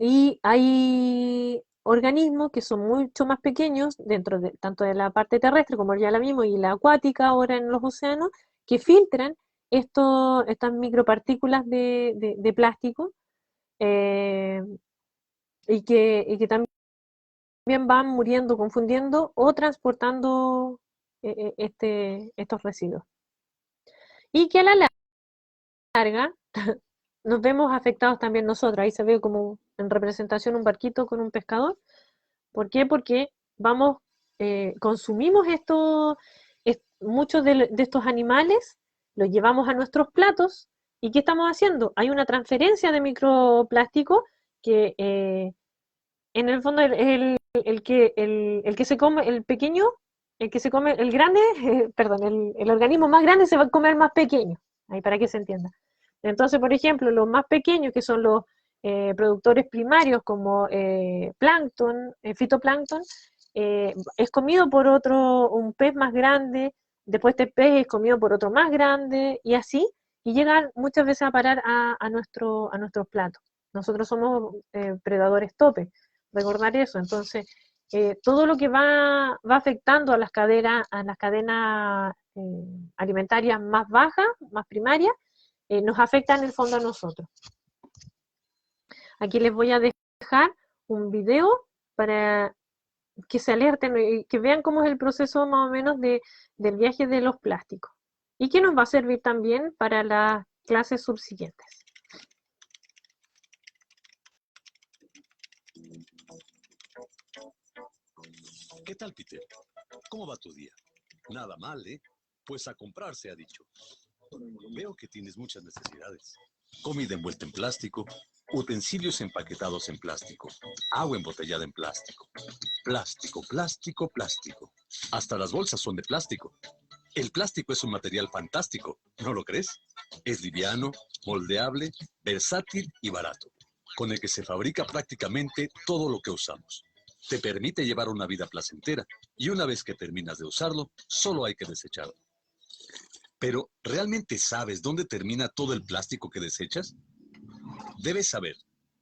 Y hay organismos que son mucho más pequeños, tanto de la parte terrestre, como ya la vimos, y la acuática ahora en los océanos, que filtran estas micropartículas de plástico, eh, y que también van muriendo, confundiendo o transportando estos residuos. Y que a la larga nos vemos afectados también nosotros. Ahí se ve como en representación un barquito con un pescador. ¿Por qué? Porque consumimos muchos de estos animales, los llevamos a nuestros platos, ¿y qué estamos haciendo? Hay una transferencia de microplástico que en el fondo el que se come, el pequeño, el que se come, el grande, perdón, el organismo más grande se va a comer más pequeño, ahí para que se entienda. Entonces, por ejemplo, los más pequeños, que son los productores primarios como plancton, fitoplancton, es comido por un pez más grande, después este pez es comido por otro más grande, y así, y llegan muchas veces a parar a nuestros platos. Nosotros somos predadores tope, recordar eso. Entonces, todo lo que va afectando a las cadenas alimentarias más bajas, más primarias, nos afecta en el fondo a nosotros. Aquí les voy a dejar un video para que se alerten y que vean cómo es el proceso más o menos del viaje de los plásticos. Y que nos va a servir también para las clases subsiguientes. ¿Qué tal, Peter? ¿Cómo va tu día? Nada mal, ¿eh? Pues a comprar se ha dicho. Veo que tienes muchas necesidades. Comida envuelta en plástico, utensilios empaquetados en plástico, agua embotellada en plástico. Plástico, plástico, plástico. Hasta las bolsas son de plástico. El plástico es un material fantástico, ¿no lo crees? Es liviano, moldeable, versátil y barato, con el que se fabrica prácticamente todo lo que usamos. Te permite llevar una vida placentera y una vez que terminas de usarlo, solo hay que desecharlo. Pero, ¿realmente sabes dónde termina todo el plástico que desechas? Debes saber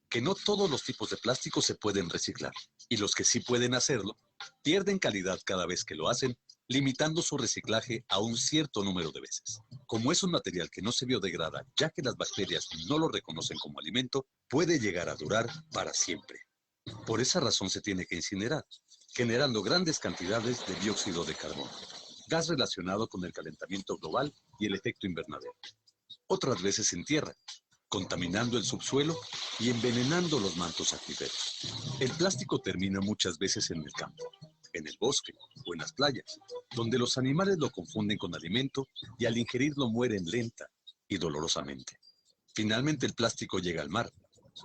que no todos los tipos de plástico se pueden reciclar, y los que sí pueden hacerlo, pierden calidad cada vez que lo hacen, limitando su reciclaje a un cierto número de veces. Como es un material que no se biodegrada, ya que las bacterias no lo reconocen como alimento, puede llegar a durar para siempre. Por esa razón se tiene que incinerar, generando grandes cantidades de dióxido de carbono, gas relacionado con el calentamiento global y el efecto invernadero. Otras veces se entierra, contaminando el subsuelo y envenenando los mantos acuíferos. El plástico termina muchas veces en el campo, en el bosque o en las playas, donde los animales lo confunden con alimento y al ingerirlo mueren lenta y dolorosamente. Finalmente el plástico llega al mar,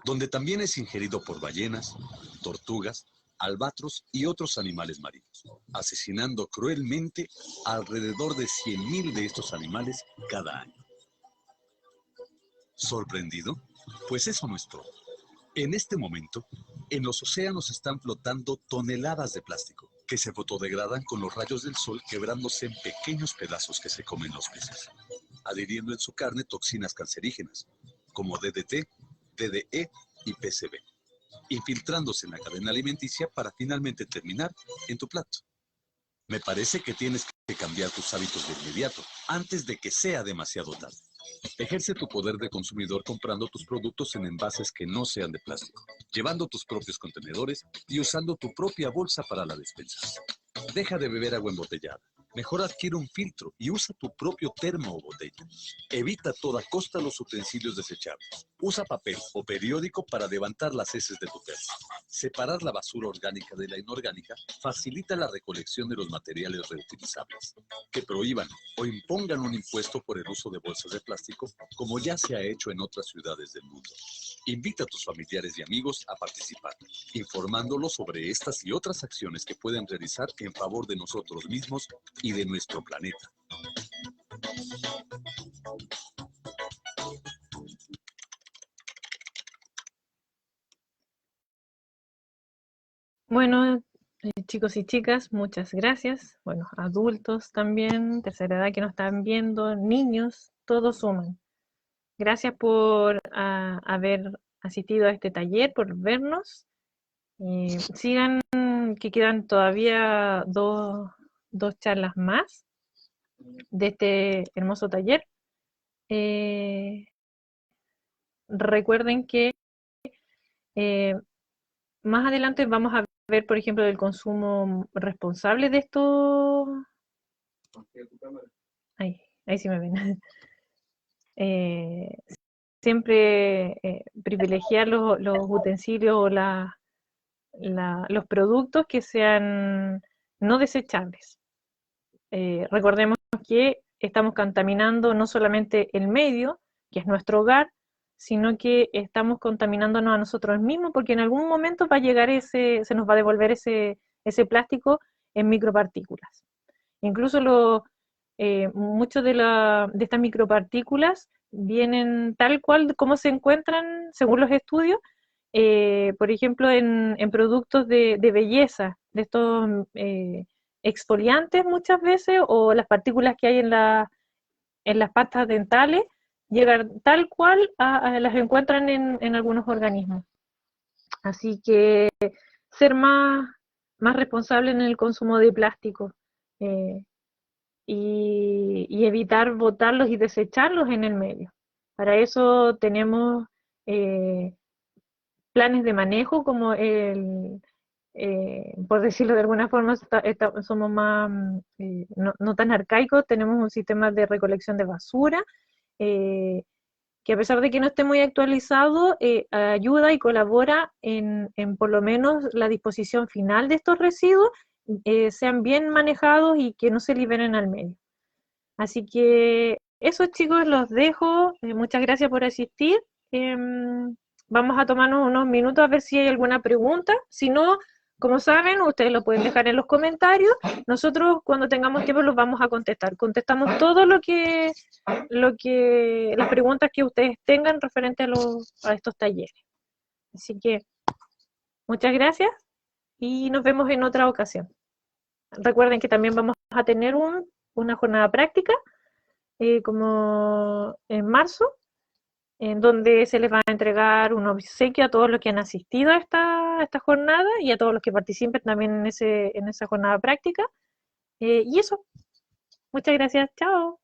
donde también es ingerido por ballenas, tortugas, albatros y otros animales marinos, asesinando cruelmente a alrededor de 100.000 de estos animales cada año. ¿Sorprendido? Pues eso no es todo. En este momento, en los océanos están flotando toneladas de plástico, que se fotodegradan con los rayos del sol quebrándose en pequeños pedazos que se comen los peces, adhiriendo en su carne toxinas cancerígenas, como DDT, DDE y PCB, infiltrándose en la cadena alimenticia para finalmente terminar en tu plato. Me parece que tienes que cambiar tus hábitos de inmediato, antes de que sea demasiado tarde. Ejerce tu poder de consumidor comprando tus productos en envases que no sean de plástico, llevando tus propios contenedores y usando tu propia bolsa para la despensa. Deja de beber agua embotellada. Mejor adquiere un filtro y usa tu propio termo o botella. Evita a toda costa los utensilios desechables. Usa papel o periódico para levantar las heces de tu perro. Separar la basura orgánica de la inorgánica facilita la recolección de los materiales reutilizables. Que prohíban o impongan un impuesto por el uso de bolsas de plástico, como ya se ha hecho en otras ciudades del mundo. Invita a tus familiares y amigos a participar, informándolos sobre estas y otras acciones que pueden realizar en favor de nosotros mismos y de nuestro planeta. Bueno, chicos y chicas, muchas gracias. Bueno, adultos también, tercera edad que nos están viendo, niños, todos suman. Gracias por haber asistido a este taller, por vernos. Sigan, que quedan todavía dos charlas más de este hermoso taller. Recuerden que más adelante vamos a ver, por ejemplo, el consumo responsable de estos. Ahí sí me ven. Siempre privilegiar los utensilios o los productos que sean no desechables. Recordemos que estamos contaminando no solamente el medio, que es nuestro hogar, sino que estamos contaminándonos a nosotros mismos, porque en algún momento va a llegar se nos va a devolver ese plástico en micropartículas. Incluso muchas de estas micropartículas vienen tal cual como se encuentran, según los estudios, por ejemplo, en productos de belleza, de estos exfoliantes muchas veces, o las partículas que hay en las pastas dentales, llegan tal cual las encuentran en algunos organismos. Así que ser más responsable en el consumo de plástico y evitar botarlos y desecharlos en el medio. Para eso tenemos planes de manejo como por decirlo de alguna forma, somos más, no tan arcaicos, tenemos un sistema de recolección de basura, eh, que a pesar de que no esté muy actualizado, ayuda y colabora en por lo menos la disposición final de estos residuos, sean bien manejados y que no se liberen al medio. Así que eso, chicos, los dejo. Muchas gracias por asistir. Vamos a tomarnos unos minutos a ver si hay alguna pregunta. Si no, como saben, ustedes lo pueden dejar en los comentarios. Nosotros, cuando tengamos tiempo, los vamos a contestar. Contestamos todo las preguntas que ustedes tengan referente a estos talleres. Así que muchas gracias y nos vemos en otra ocasión. Recuerden que también vamos a tener una jornada práctica, como en marzo, en donde se les va a entregar un obsequio a todos los que han asistido a esta jornada y a todos los que participen también en esa jornada práctica. Y eso, muchas gracias, chao.